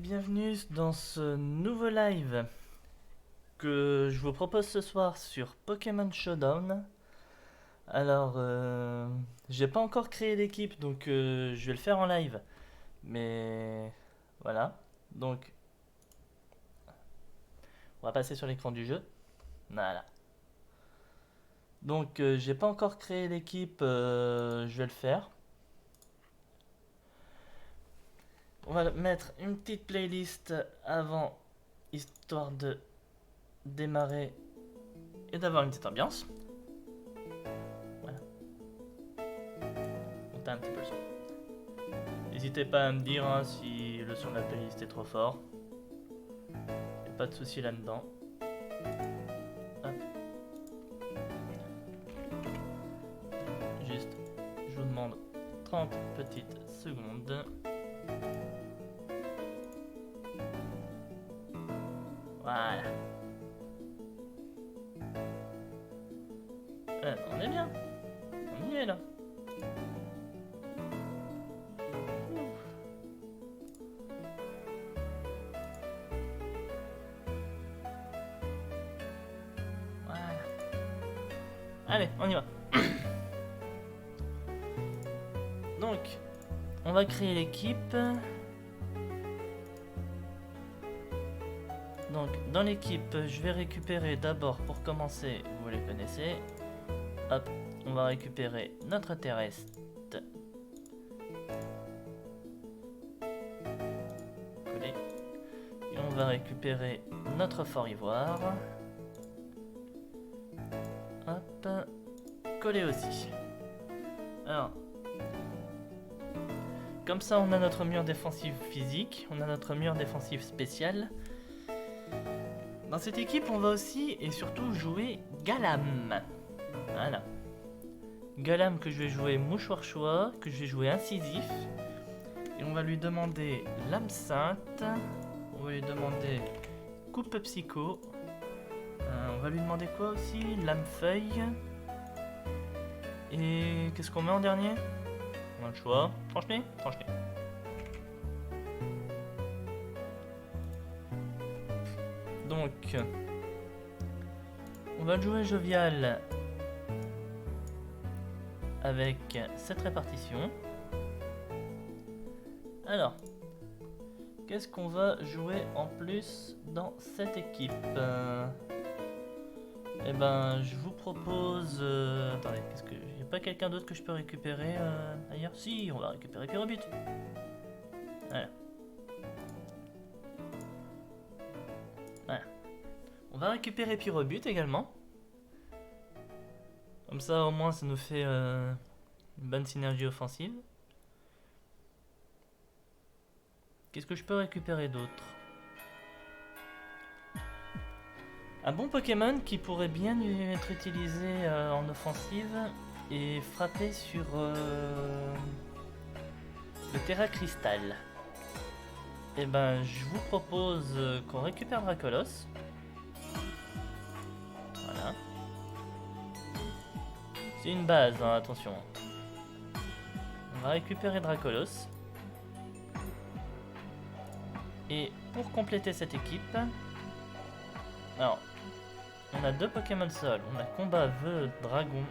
bienvenue dans ce nouveau live que je vous propose ce soir sur Pokémon Showdown. Alors, j'ai pas encore créé l'équipe donc je vais le faire en live. Mais voilà, donc on va passer sur l'écran du jeu. Voilà. Donc j'ai pas encore créé l'équipe, je vais le faire. On va mettre une petite playlist avant, histoire de démarrer et d'avoir une petite ambiance. Voilà, monter un petit peu le son. N'hésitez pas à me dire si le son de la playlist est trop fort. Y'a pas de souci là-dedans. Hop. Juste, je vous demande 30 petites secondes. Voilà. On est bien. On y est là. Voilà. Allez, on y va. Donc, on va créer l'équipe. Donc, dans l'équipe, je vais récupérer d'abord, pour commencer, vous les connaissez. Hop, on va récupérer notre terrestre. Coller. Et on va récupérer notre fort ivoire. Hop, coller aussi. Alors, comme ça, on a notre mur défensif physique, on a notre mur défensif spécial. Dans cette équipe, on va aussi et surtout jouer Galam. Voilà. Galam que je vais jouer mouchoir choix, que je vais jouer incisif. Et on va lui demander lame sainte. On va lui demander coupe psycho. On va lui demander quoi aussi? Lame feuille. Et qu'est-ce qu'on met en dernier? On a le choix. Tranche-nez. Tranche-nez. Donc, on va jouer jovial avec cette répartition. Alors, qu'est-ce qu'on va jouer en plus dans cette équipe? Eh ben, je vous propose... attendez, qu'est-ce que... y a pas quelqu'un d'autre que je peux récupérer ailleurs? Si, on va récupérer Pyrobut. Voilà. Voilà. On va récupérer Pyrobut également. Comme ça, au moins, ça nous fait une bonne synergie offensive. Qu'est-ce que je peux récupérer d'autre? Un bon Pokémon qui pourrait bien être utilisé en offensive et frapper sur le Terra Crystal. Et ben, je vous propose qu'on récupère Dracolos. Voilà. C'est une base, hein, attention. On va récupérer Dracolos. Et pour compléter cette équipe, alors, on a deux Pokémon Sol. On a Combat Feu Dragon.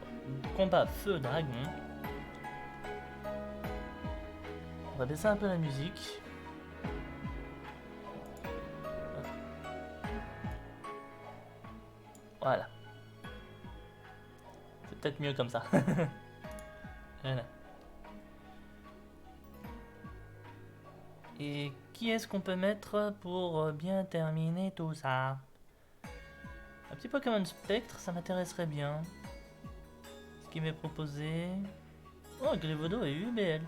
On va baisser un peu la musique. Voilà. C'est peut-être mieux comme ça. Voilà. Et qui est-ce qu'on peut mettre pour bien terminer tout ça? Un petit Pokémon Spectre, ça m'intéresserait bien. Ce qui m'est proposé... Oh, Grévodo et UBL.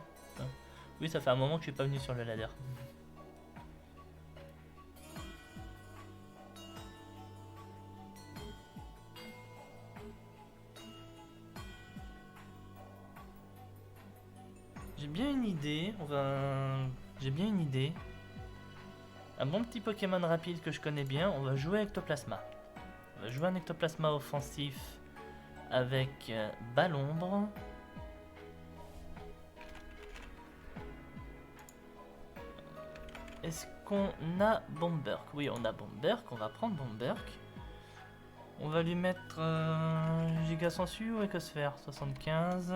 Oui, ça fait un moment que je suis pas venu sur le ladder. J'ai bien une idée, J'ai bien une idée. Un bon petit Pokémon rapide que je connais bien, on va jouer Ectoplasma. On va jouer un Ectoplasma offensif avec Balombre. Est-ce qu'on a Bomberk? Oui, on a Bomberk, on va prendre Bomberk. On va lui mettre Giga Sensu ou Ecosphère? 75.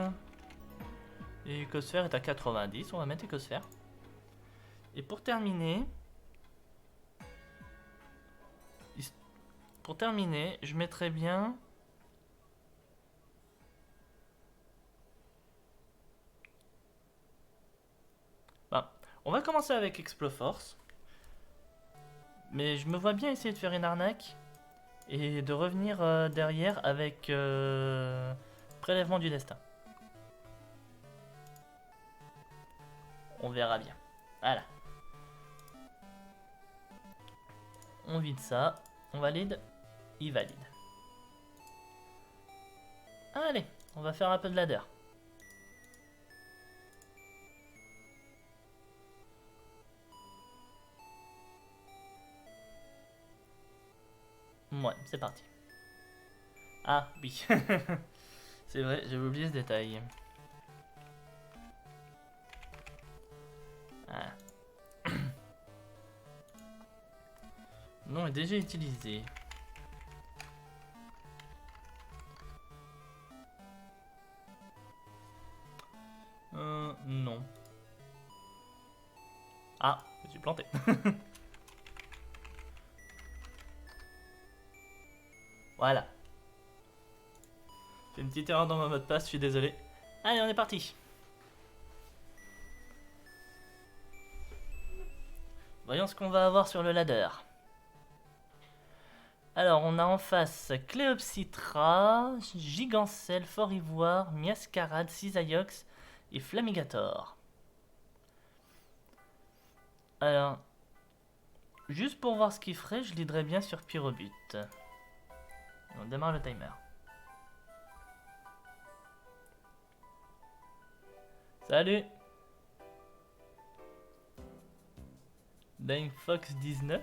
Et Ecosphère est à 90, on va mettre Ecosphère. Et pour terminer, je mettrai bien... On va commencer avec Exploforce. Mais je me vois bien essayer de faire une arnaque. Et de revenir derrière avec Prélèvement du Destin. On verra bien. Voilà. On vide ça. On valide. Il valide. Allez, on va faire un peu de ladder. Ouais, c'est parti. Ah, oui. C'est vrai, j'avais oublié ce détail. Ah. Non, est déjà utilisé. Non. Ah, je me suis planté. Voilà. J'ai une petite erreur dans mon mot de passe, je suis désolé. Allez, on est parti. Voyons ce qu'on va avoir sur le ladder. Alors, on a en face Cléopsitra, Gigancelle, Fort Ivoire, Miascarade, Cisaiox et Flamigator. Alors, juste pour voir ce qu'il ferait, je leaderais bien sur Pyrobut. On démarre le timer. Salut! Dying Fox 19.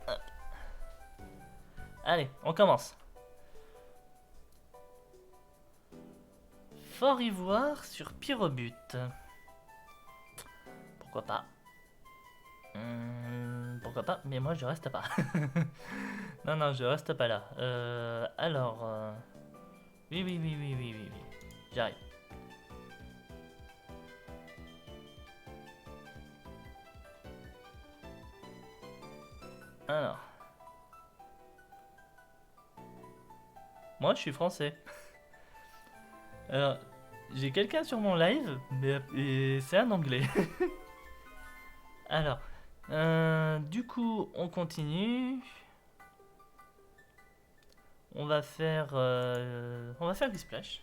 Hop. Allez, on commence. Fort Ivoire sur Pyrobut. Pourquoi pas? Pourquoi pas? Mais moi je reste pas. Non, je reste pas là. Alors... Oui. J'arrive. Alors. Moi, je suis français. Alors, j'ai quelqu'un sur mon live, mais c'est un anglais. Alors, du coup, on continue. On va faire du splash.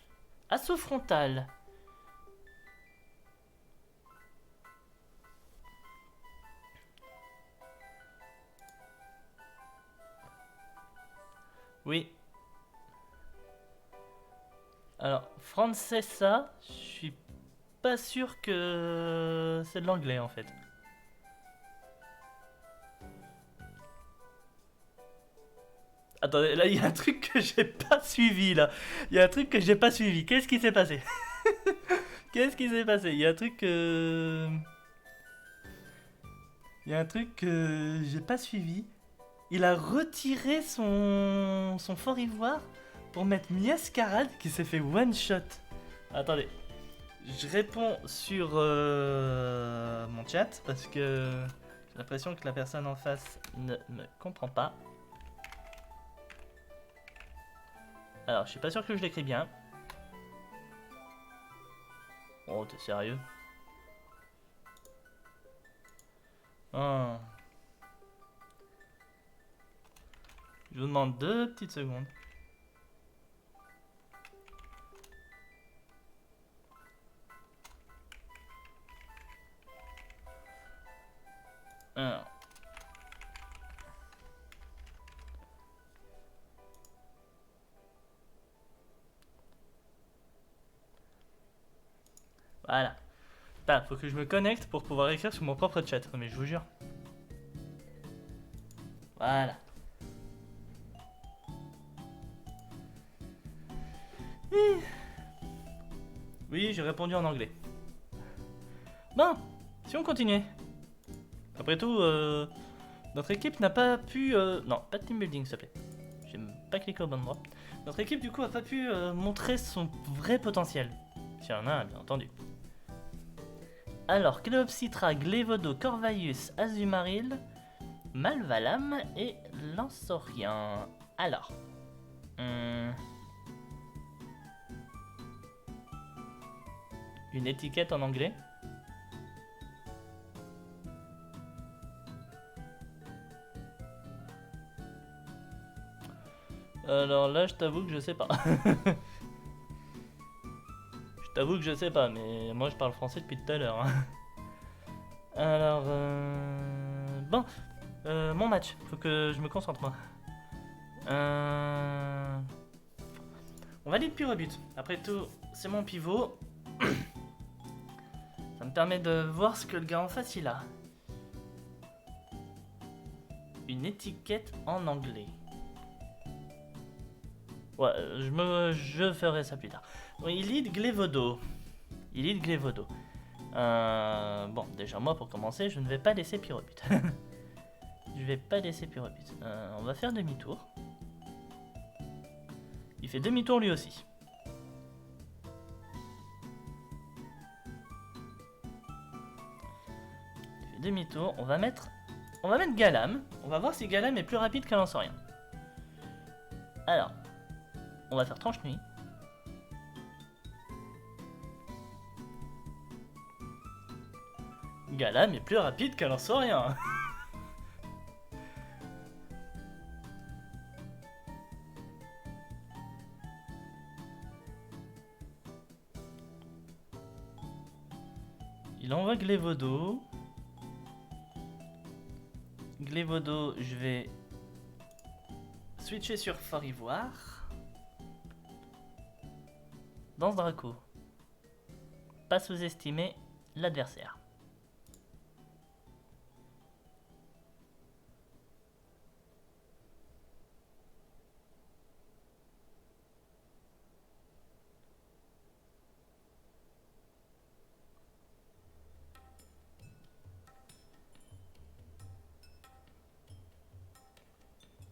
Assaut frontal. Oui. Alors, Francesa, je suis pas sûr que c'est de l'anglais en fait. Attendez, là il y a un truc que j'ai pas suivi là. Il y a un truc que j'ai pas suivi. Qu'est-ce qui s'est passé? Qu'est-ce qui s'est passé? Il y a un truc que... Il y a un truc que j'ai pas suivi. Il a retiré son Fort Ivoire pour mettre Miascarade qui s'est fait one shot. Attendez. Je réponds sur mon chat parce que j'ai l'impression que la personne en face ne me comprend pas. Alors, je suis pas sûr que je l'écris bien. Oh, t'es sérieux? Oh. Je vous demande 2 petites secondes. Alors. Voilà. Putain, faut que je me connecte pour pouvoir écrire sur mon propre chat, mais je vous jure. Voilà. Oui, j'ai répondu en anglais. Bon, si on continuait. Après tout, notre équipe n'a pas pu... Non, pas de team building, s'il te plaît. J'ai pas cliqué au bon endroit. Notre équipe, du coup, a pas pu montrer son vrai potentiel. S'il y en a un, bien entendu. Alors, Cléopsitra, Glévodo, Corvaius, Azumaril, Malvalam et Lansorien. Alors... Une étiquette en anglais. Alors là, je t'avoue que je sais pas. Je t'avoue que je sais pas, mais moi je parle français depuis tout à l'heure. Hein. Alors, bon, mon match, faut que je me concentre moi. On valide puis rebut. Après tout, c'est mon pivot. Ça me permet de voir ce que le gars en face il a. Une étiquette en anglais. Ouais, je ferai ça plus tard. Oui, il lead Glévodo. Bon, déjà moi pour commencer, je ne vais pas laisser Pyrobut. Je vais pas laisser Pyrobut. On va faire demi-tour. Il fait demi-tour lui aussi. Il fait demi-tour. On va mettre Galam. On va voir si Galam est plus rapide qu'un Lansorien. Alors, on va faire tranche nuit. Galam est plus rapide qu'un Lansorien. Il envoie Glévodo. Glévodo, je vais switcher sur Fort Ivoire. Danse Draco. Pas sous-estimer l'adversaire.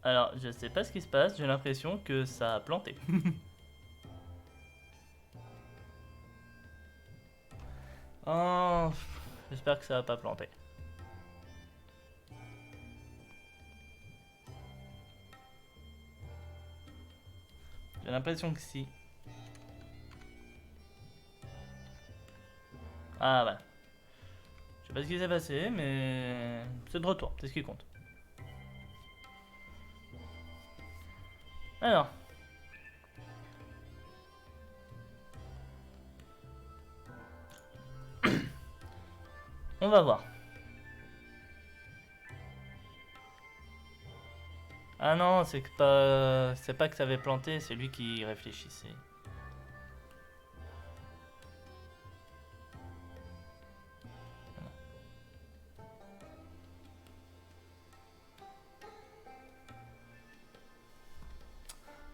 Alors, je sais pas ce qui se passe, j'ai l'impression que ça a planté. Oh, j'espère que ça va pas planter. J'ai l'impression que si. Ah voilà. Je sais pas ce qui s'est passé, mais c'est de retour, c'est ce qui compte. Alors. On va voir. Ah non, c'est pas que ça avait planté, c'est lui qui réfléchissait.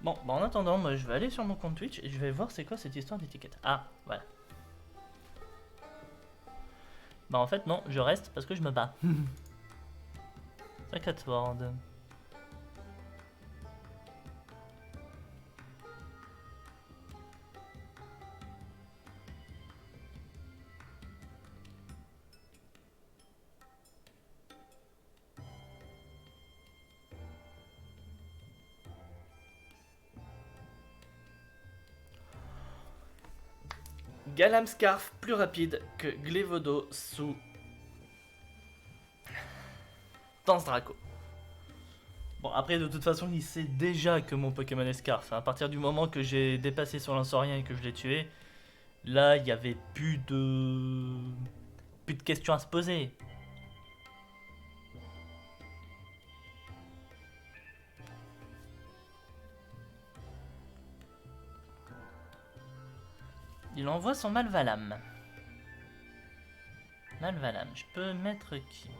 Bon, bah en attendant, moi je vais aller sur mon compte Twitch et je vais voir c'est quoi cette histoire d'étiquette. Ah, voilà. Bah en fait non, je reste parce que je me bats. Sacred Sword. Galam Scarf plus rapide que Glévodo sous Danse Draco. Bon, après, de toute façon, il sait déjà que mon Pokémon est Scarf. À partir du moment que j'ai dépassé son Lansorien et que je l'ai tué, là, il n'y avait plus de questions à se poser. Il envoie son Malvalam. Malvalam, je peux mettre qui moi?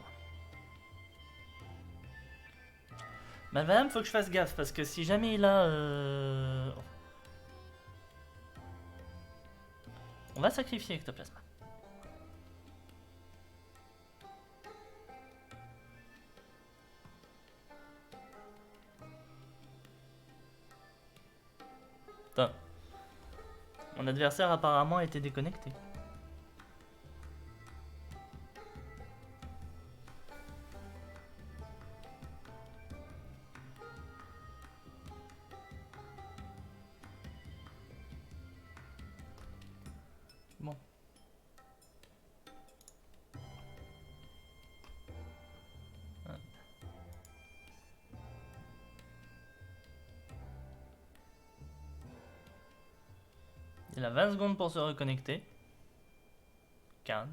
Malvalam, faut que je fasse gaffe parce que si jamais il a. On va sacrifier Ectoplasma. Mon adversaire apparemment a été déconnecté. Bon. Il a 20 secondes pour se reconnecter. 15.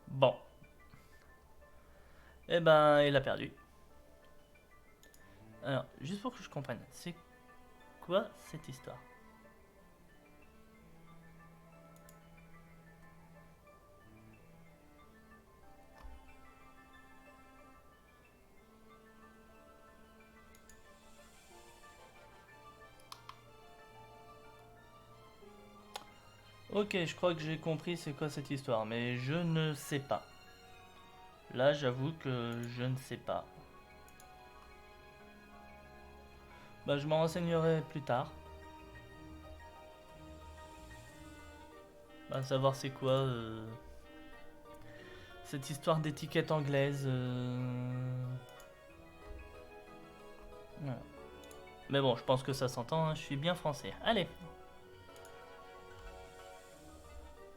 Bon. Eh ben, il a perdu. Alors, juste pour que je comprenne, c'est quoi cette histoire? Ok, je crois que j'ai compris c'est quoi cette histoire, mais je ne sais pas. Là, j'avoue que je ne sais pas. Bah, je m'en renseignerai plus tard. Bah, savoir c'est quoi cette histoire d'étiquette anglaise. Voilà. Mais bon, je pense que ça s'entend, hein, je suis bien français. Allez,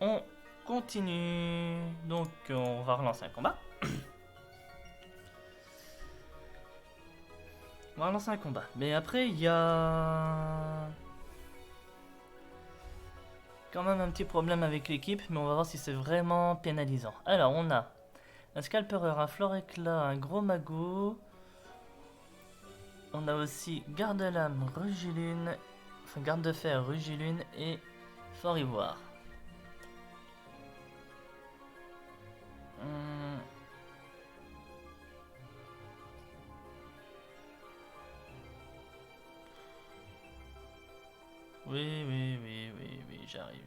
on continue. Donc, on va relancer un combat. On va relancer un combat. Mais après, il y a quand même un petit problème avec l'équipe, mais on va voir si c'est vraiment pénalisant. Alors, on a un scalpereur, un floréclat, un gros magot. On a aussi garde-lame, rugilune, enfin garde de fer, rugilune et fort ivoire. Oui, j'arrive.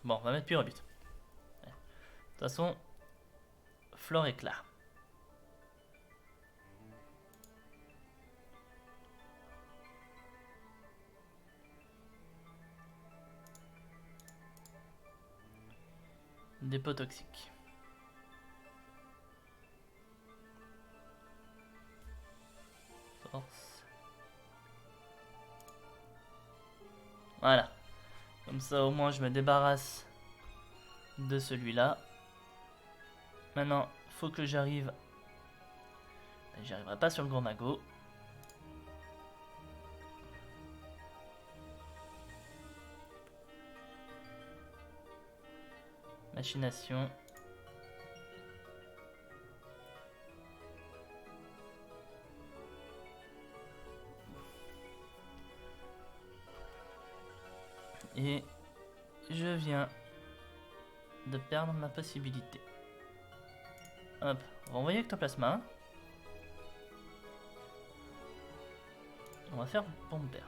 Bon, on va mettre pure but. De toute façon, flore éclat. Dépôt toxique. Force. Voilà. Comme ça, au moins, je me débarrasse de celui-là. Maintenant, faut que j'arrive. J'y arriverai pas sur le gros magot. Machination. Et je viens de perdre ma possibilité. Hop, renvoyer ectoplasma. On va faire Bomberg.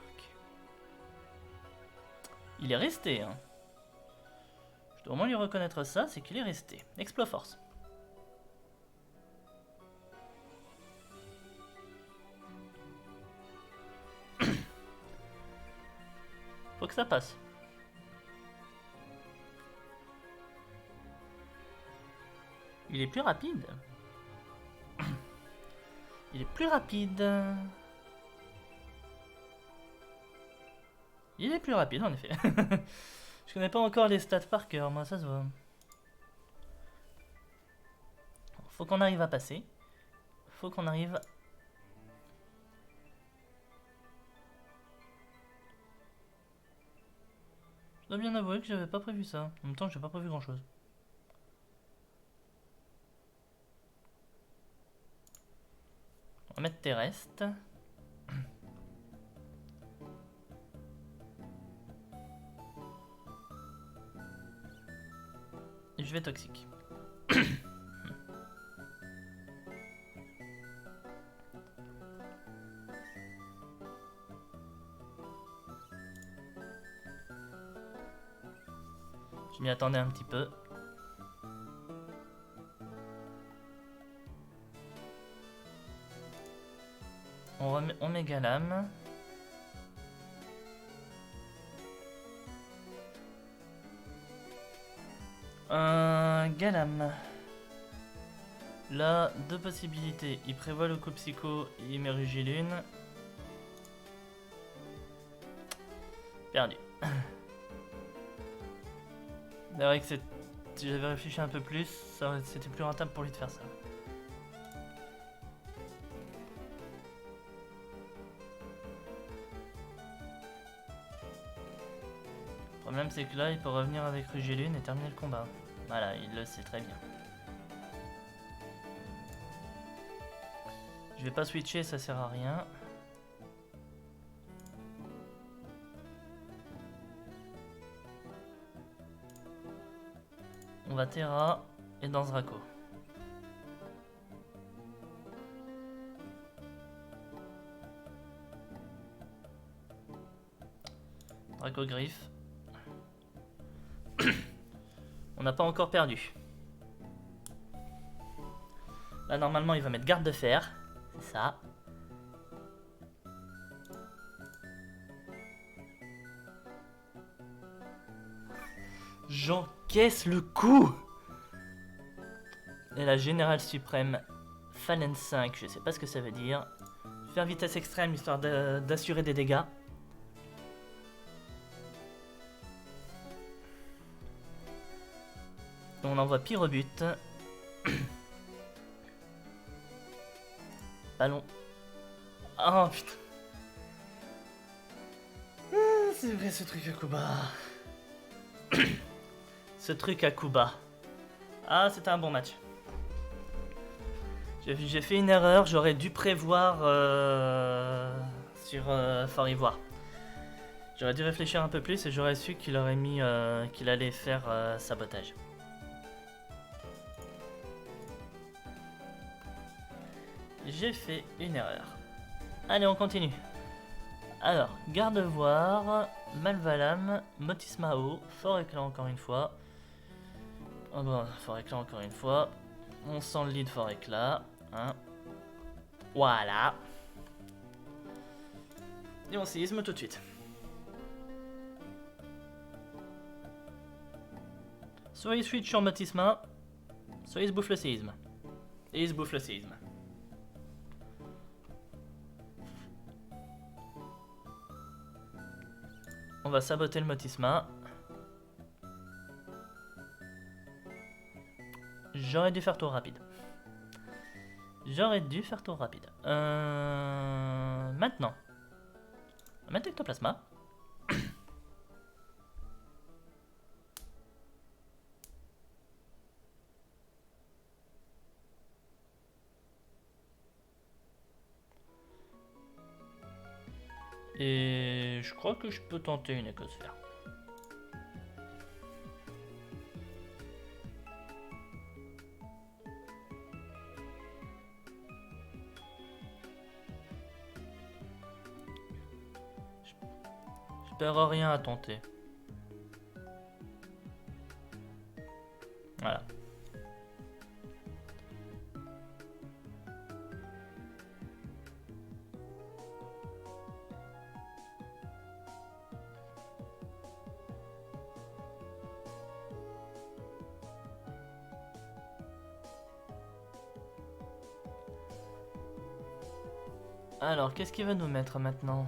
Il est resté, hein. Je dois au moins lui reconnaître ça, c'est qu'il est resté. Exploforce. Faut que ça passe. Il est plus rapide. Il est plus rapide. Il est plus rapide en effet. Je connais pas encore les stats par cœur, moi ça se voit. Faut qu'on arrive à passer. Faut qu'on arrive. Je dois bien avouer que j'avais pas prévu ça. En même temps, j'ai pas prévu grand chose. On va mettre terrestre. Et je vais toxique. m'y attendais un petit peu. On met Galam. Galam. Là, deux possibilités. Il prévoit le coup psycho et il met Rugilune. Perdu. C'est vrai que si j'avais réfléchi un peu plus, c'était plus rentable pour lui de faire ça. Le problème c'est que là, il peut revenir avec Rugilune et terminer le combat. Voilà, il le sait très bien. Je vais pas switcher, ça sert à rien. On va Terra et dans Draco. Draco Griffe. On n'a pas encore perdu. Là normalement il va mettre garde de fer. C'est ça. J'encaisse le coup. Et la Générale Suprême Fallen 5, je sais pas ce que ça veut dire. Faire vitesse extrême histoire d'assurer des dégâts. On envoie Pyrobut. Ballon. Oh putain. C'est vrai ce truc à Kuba. Ce truc à Kuba. Ah, c'était un bon match. J'ai fait une erreur, j'aurais dû prévoir sur Fort Ivoire. J'aurais dû réfléchir un peu plus et j'aurais su qu'il aurait mis qu'il allait faire sabotage. J'ai fait une erreur. Allez, on continue. Alors, Gardevoir, Malvalam, Motismao, Fort Éclat encore une fois. Oh bon, Fort Éclat encore une fois. On sent le lead Fort Éclat. Hein. Voilà. Et on séisme tout de suite. Soit il switch sur Motisma, soit il se bouffe le séisme. Et il se bouffe le séisme. On va saboter le Motisma. J'aurais dû faire tour rapide. Maintenant. On va mettre Ectoplasma. Et je crois que je peux tenter une écosphère. Je perds rien à tenter. Voilà. Alors, qu'est-ce qu'il va nous mettre maintenant?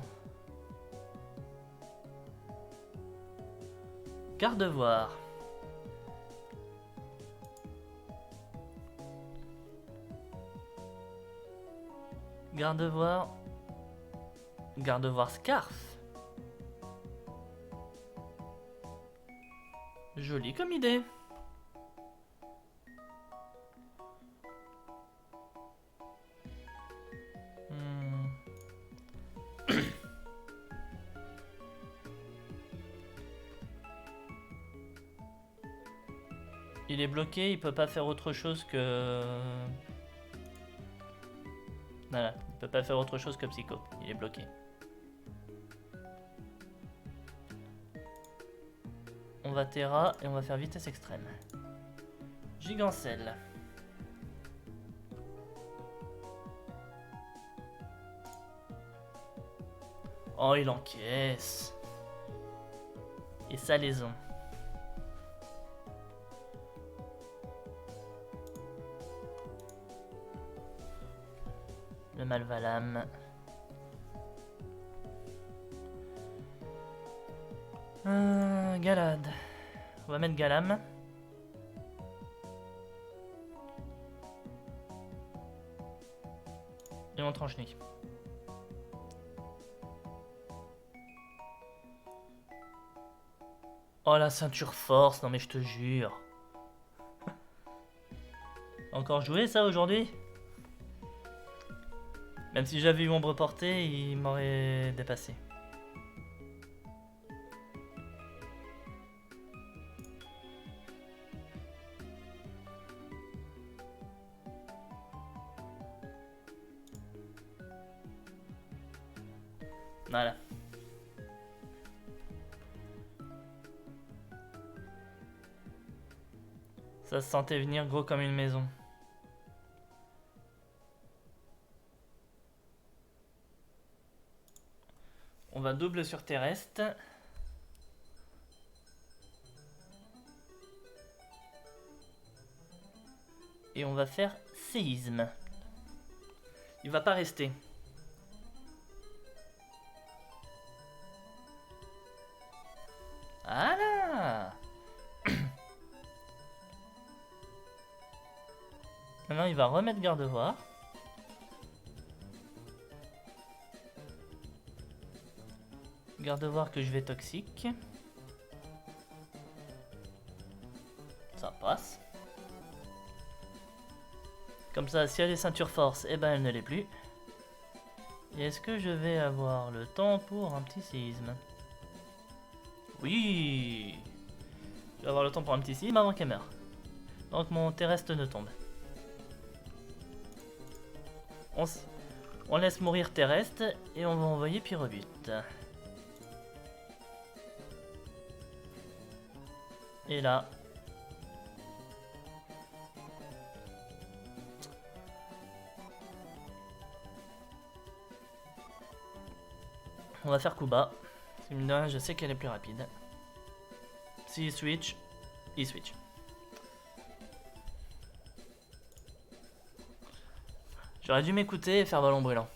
Gardevoir. Gardevoir. Gardevoir Scarf. Joli comme idée. Il est bloqué, il peut pas faire autre chose que... Voilà, il peut pas faire autre chose que Psycho, il est bloqué. On va Terra et on va faire vitesse extrême. Gigancelle. Oh, il encaisse. Et salaison. Le Malvalam. Galad. On va mettre Galam. Et on tranche-nez. Oh la ceinture force, non mais je te jure. Encore joué ça aujourd'hui? Même si j'avais eu ombre portée, il m'aurait dépassé. Voilà. Ça se sentait venir gros comme une maison. On va double sur terrestre. Et on va faire séisme. Il va pas rester. Voilà. Maintenant il va remettre garde-voir. Garde-voir que je vais toxique. Ça passe. Comme ça, si elle est ceinture force, eh ben elle ne l'est plus. Et est-ce que je vais avoir le temps pour un petit séisme? Oui. Je vais avoir le temps pour un petit séisme avant qu'elle meure. Donc mon terrestre ne tombe. On laisse mourir terrestre et on va envoyer Pyrobute. Et là. On va faire coup bas. Je sais qu'elle est plus rapide. S'il switch, il switch. J'aurais dû m'écouter et faire ballon brûlant.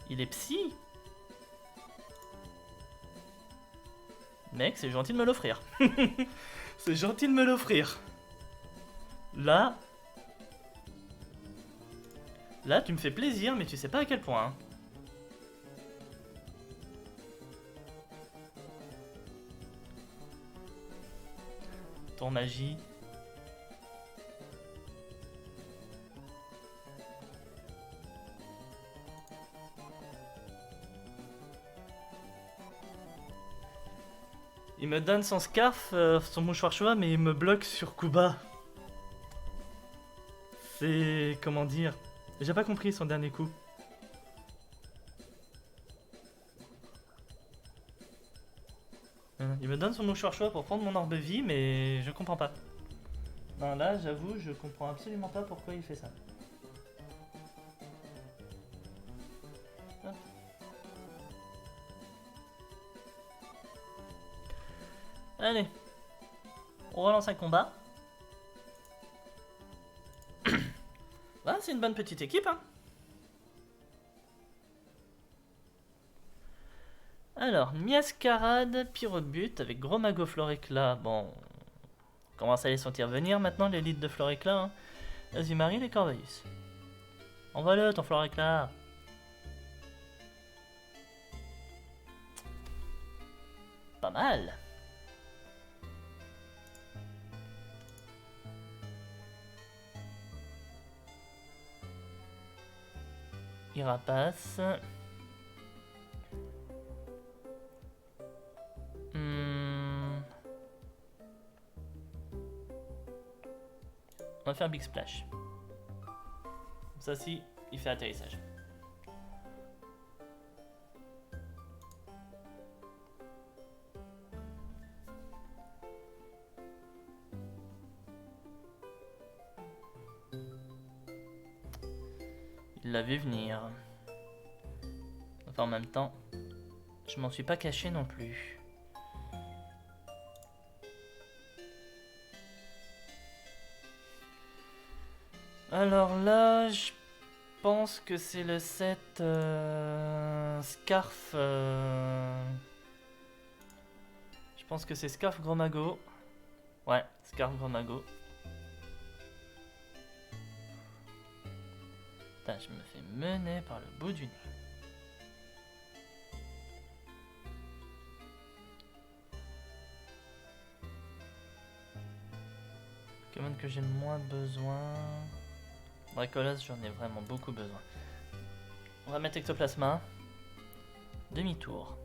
Il est psy? Mec, c'est gentil de me l'offrir. C'est gentil de me l'offrir. Là, tu me fais plaisir, mais tu sais pas à quel point. Hein. Ton magie. Il me donne son scarf, son mouchoir choix, mais il me bloque sur Kuba. C'est... comment dire? J'ai pas compris son dernier coup. Il me donne son mouchoir choix pour prendre mon orbe vie, mais je comprends pas. Non, là, j'avoue, je comprends absolument pas pourquoi il fait ça. Allez, on relance un combat. Bah, c'est une bonne petite équipe, hein. Alors, Miascarade, Pyrobute avec Gros Mago Floréclat. Bon, on commence à les sentir venir maintenant, l'élite de Floréclat. Hein. Azumarill et Corvallis. Envoie-le, ton Floréclat. Pas mal. Irapace. On va faire Big Splash. Ça si, il fait atterrissage. Il l'a vu venir. Enfin, en même temps, je m'en suis pas caché non plus. Alors là, je pense que c'est le set Scarf. Je pense que c'est Scarf Gros Mago. Ouais, Scarf Gros Mago. Putain, je me fais mener par le bout du nez. Pokémon que j'ai le moins besoin. Dracolas, j'en ai vraiment beaucoup besoin. On va mettre Ectoplasma. Demi-tour.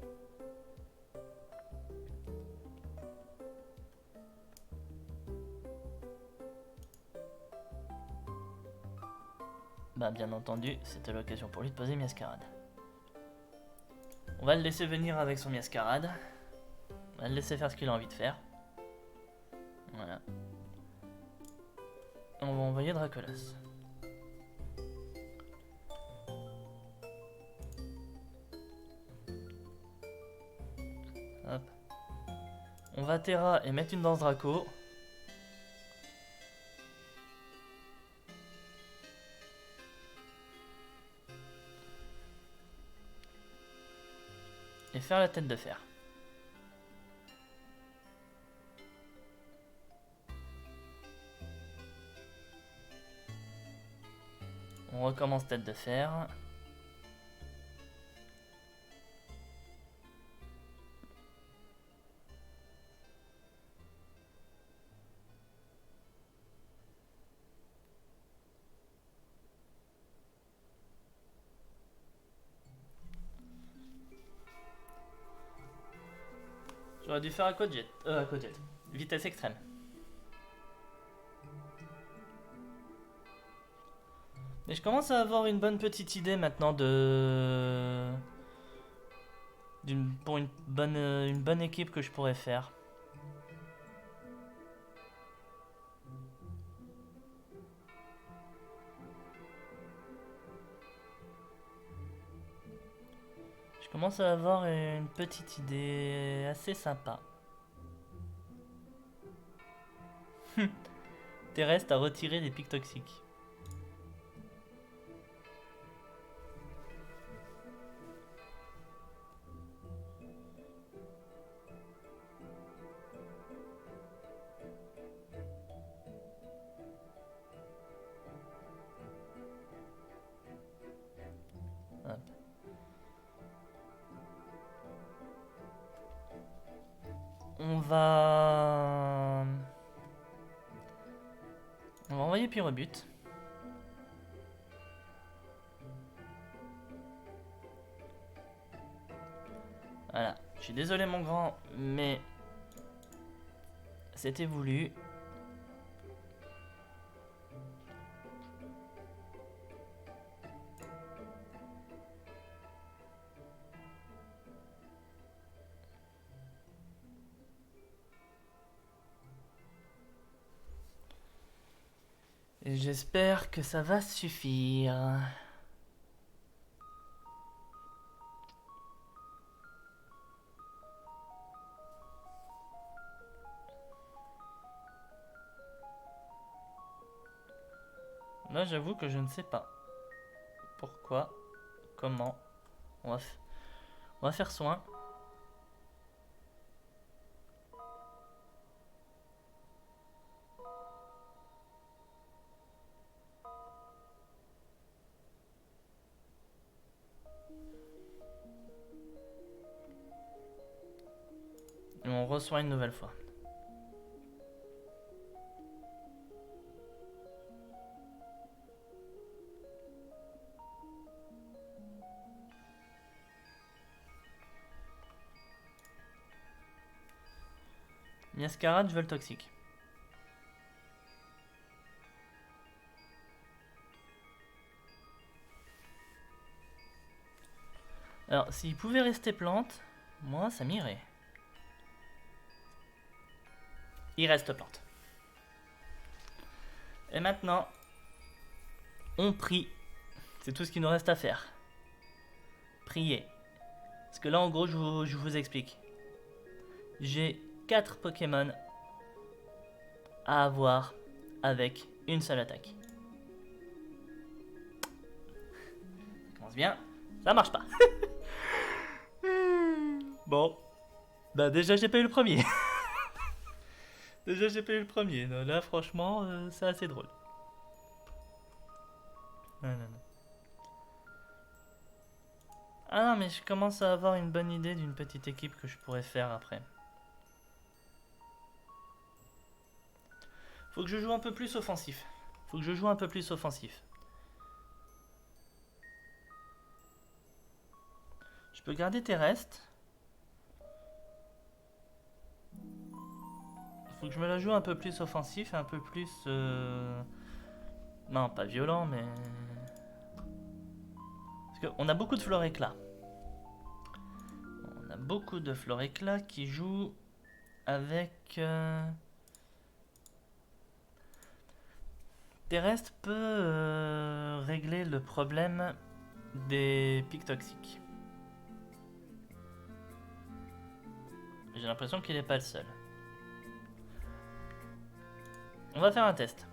Bah bien entendu, c'était l'occasion pour lui de poser Miascarade. On va le laisser venir avec son Miascarade. On va le laisser faire ce qu'il a envie de faire. Voilà. On va envoyer Dracolas. Hop. On va Terra et mettre une danse Draco. Et faire la tête de fer. On recommence tête de fer. J'aurais dû faire Aquajet. Aquajet. Vitesse extrême. Mais je commence à avoir une bonne petite idée maintenant de... pour une bonne équipe que je pourrais faire. Je commence à avoir une petite idée assez sympa. Terrestre à retirer des pics toxiques. Hop. On va envoyer Pyrobut. Voilà. Je suis désolé mon grand, mais c'était voulu. Et j'espère que ça va suffire. Là, j'avoue que je ne sais pas pourquoi, comment. On va faire soin. Et on reçoit une nouvelle fois. Miascarade, je veux le toxique. Alors, s'il pouvait rester plante, moi, ça m'irait. Il reste plante. Et maintenant, on prie. C'est tout ce qu'il nous reste à faire. Prier. Parce que là, en gros, je vous explique. J'ai 4 Pokémon à avoir avec une seule attaque. Ça commence bien. Ça marche pas. Bon. Bah déjà, j'ai pas eu le premier. Déjà, j'ai pas eu le premier. Non, là, franchement, c'est assez drôle. Non. Ah non, mais je commence à avoir une bonne idée d'une petite équipe que je pourrais faire après. Faut que je joue un peu plus offensif. Je peux garder tes restes. Faut que je me la joue un peu plus offensif, un peu plus... Non, pas violent, mais... Parce qu'on a beaucoup de Floréclat. On a beaucoup de Floréclat qui jouent avec... Terrestre peut régler le problème des pics toxiques. J'ai l'impression qu'il n'est pas le seul. On va faire un test.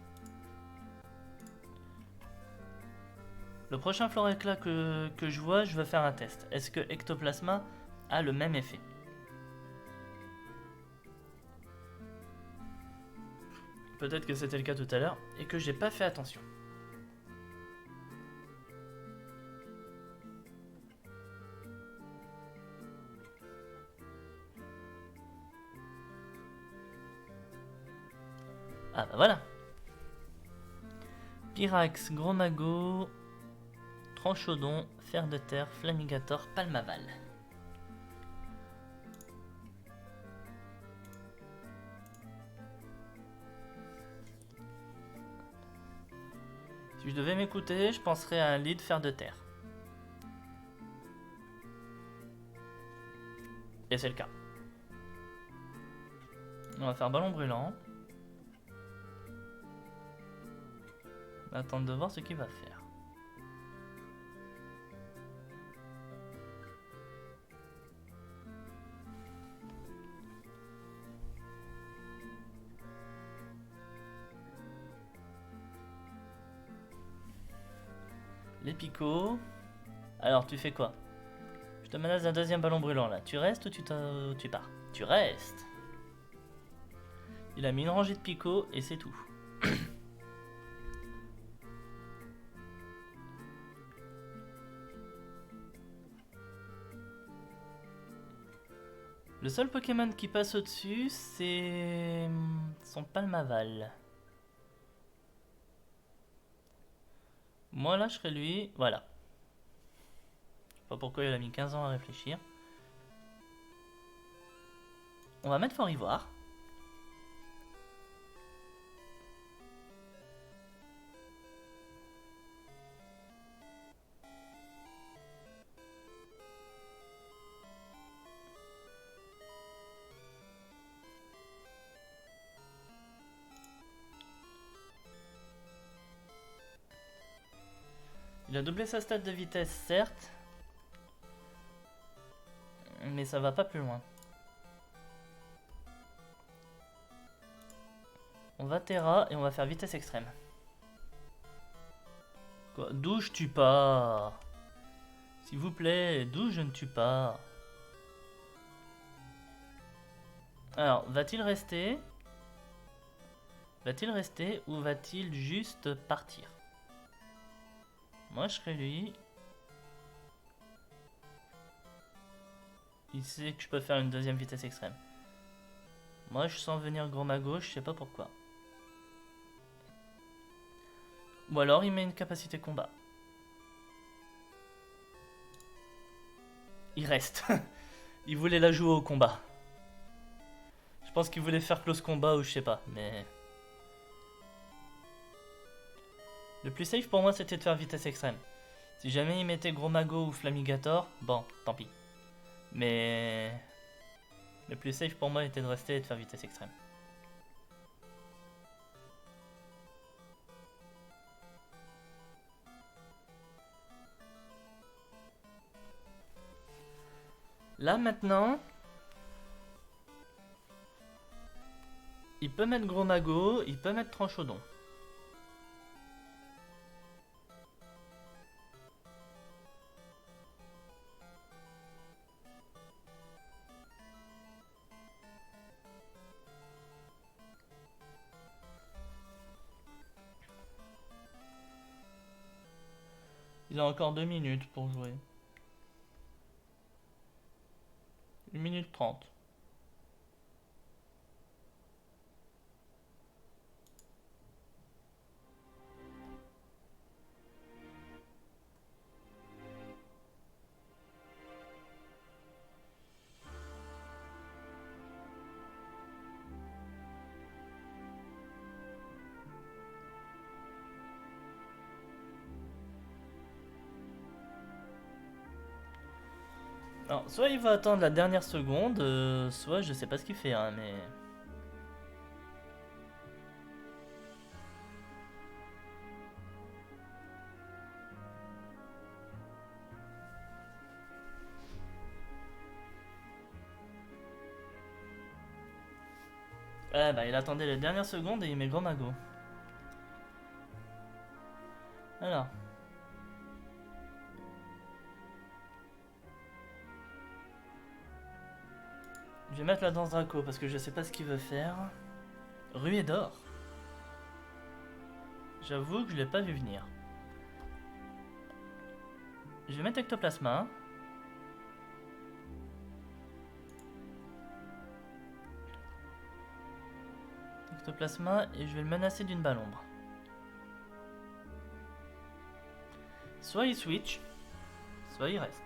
Le prochain Floréclat que je vois, je vais faire un test. Est-ce que Ectoplasma a le même effet? Peut-être que c'était le cas tout à l'heure et que j'ai pas fait attention. Ah bah voilà. Pyrax, Gros Magot, Tranchodon, Fer de Terre, Flamigator, Palmaval. Si je devais m'écouter, je penserais à un lead Fer de Terre. Et c'est le cas. On va faire Ballon Brûlant. On va attendre de voir ce qu'il va faire. Les picots. Alors, tu fais quoi? Je te menace d'un deuxième ballon brûlant là. Tu restes ou tu pars? Tu restes. Il a mis une rangée de picots et c'est tout. Le seul Pokémon qui passe au-dessus, c'est son Palmaval. Moi là, je serais lui. Voilà. Je sais pas pourquoi il a mis 15 ans à réfléchir. On va mettre Fort Ivoire. Il a doublé sa stat de vitesse, certes. Mais ça va pas plus loin. On va Terra et on va faire vitesse extrême. Quoi? D'où je tue pas? S'il vous plaît, d'où je ne tue pas? Alors, va-t-il rester? Va-t-il rester ou va-t-il juste partir? Moi, je serais lui. Il sait que je peux faire une deuxième vitesse extrême. Moi, je sens venir Gros Magot, je sais pas pourquoi. Ou alors, il met une capacité combat. Il reste. Il voulait la jouer au combat. Je pense qu'il voulait faire close combat ou je sais pas, mais... Le plus safe pour moi, c'était de faire vitesse extrême. Si jamais il mettait Gros Mago ou Flamigator, bon, tant pis. Mais le plus safe pour moi était de rester et de faire vitesse extrême. Là maintenant, il peut mettre Gros Mago, il peut mettre Tranchodon. Il a encore 2 minutes pour jouer. 1 minute 30. Alors, soit il va attendre la dernière seconde, soit je sais pas ce qu'il fait, hein, mais... Ah bah il attendait la dernière seconde et il met Gros Mago. Alors. Je vais mettre la danse Draco parce que je sais pas ce qu'il veut faire. Ruée d'or. J'avoue que je l'ai pas vu venir. Je vais mettre Ectoplasma. Ectoplasma et je vais le menacer d'une balle ombre. Soit il switch, soit il reste.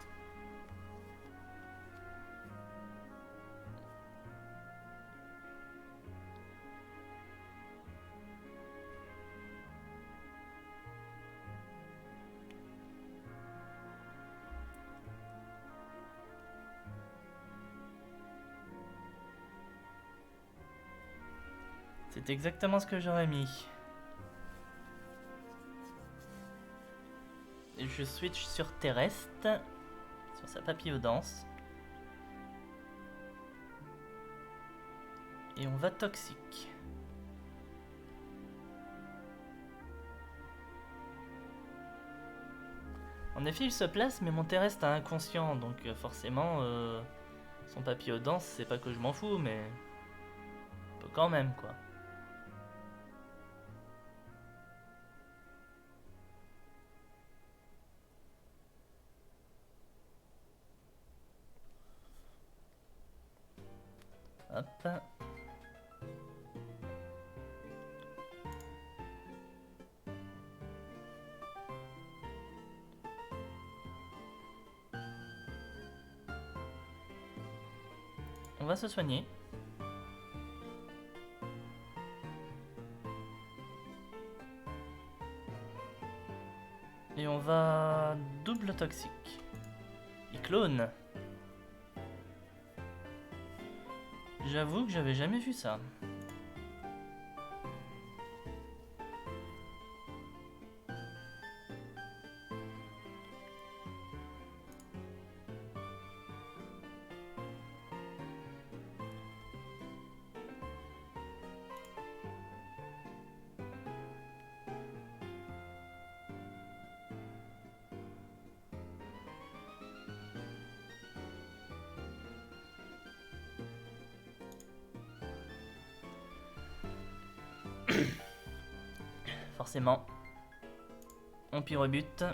C'est exactement ce que j'aurais mis. Et je switch sur Terrestre, sur sa papillodanse. Et on va toxique. En effet, il se place, mais mon Terrestre est inconscient, donc forcément, son papillodanse, c'est pas que je m'en fous, mais... un peu quand même, quoi. Hop. On va se soigner. Et on va double toxique. Il clone. J'avoue que j'avais jamais vu ça. Forcément. On pyrebute.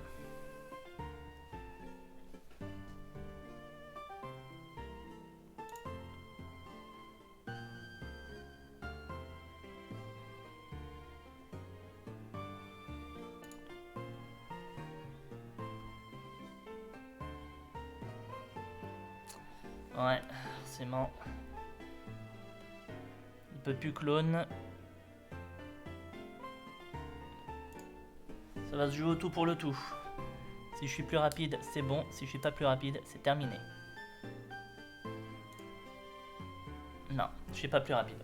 Ouais, forcément. Il peut plus clone. Ça va se jouer au tout pour le tout. Si je suis plus rapide, c'est bon. Si je suis pas plus rapide, c'est terminé. Non, je suis pas plus rapide.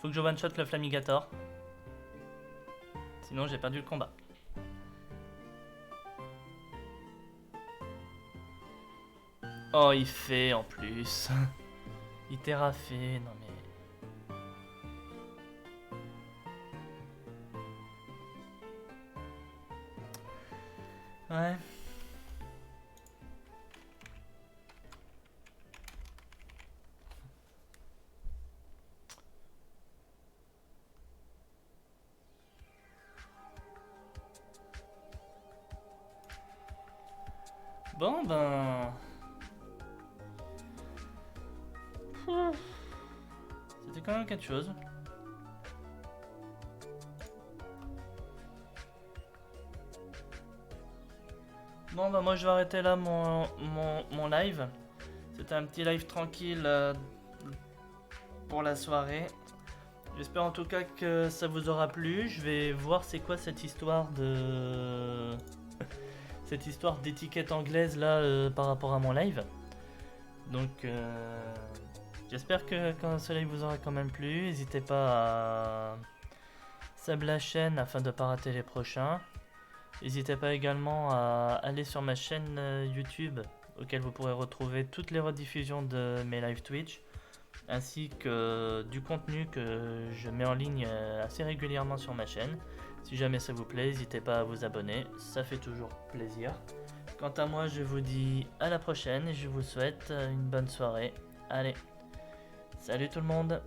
Faut que je one-shot le Flamigator. Sinon j'ai perdu le combat. Oh, il fait en plus. Il terrafait, non mais... Ouais. Bon ben... C'était quand même quelque chose. Bon bah moi je vais arrêter là mon live. C'était un petit live tranquille pour la soirée. J'espère en tout cas que ça vous aura plu. Je vais voir c'est quoi cette histoire de... cette histoire d'étiquette anglaise là par rapport à mon live. Donc j'espère que quand ce live vous aura quand même plu. N'hésitez pas à sub la chaîne afin de ne pas rater les prochains. N'hésitez pas également à aller sur ma chaîne YouTube auquel vous pourrez retrouver toutes les rediffusions de mes live Twitch ainsi que du contenu que je mets en ligne assez régulièrement sur ma chaîne. Si jamais ça vous plaît, n'hésitez pas à vous abonner, ça fait toujours plaisir. Quant à moi, je vous dis à la prochaine et je vous souhaite une bonne soirée. Allez, salut tout le monde!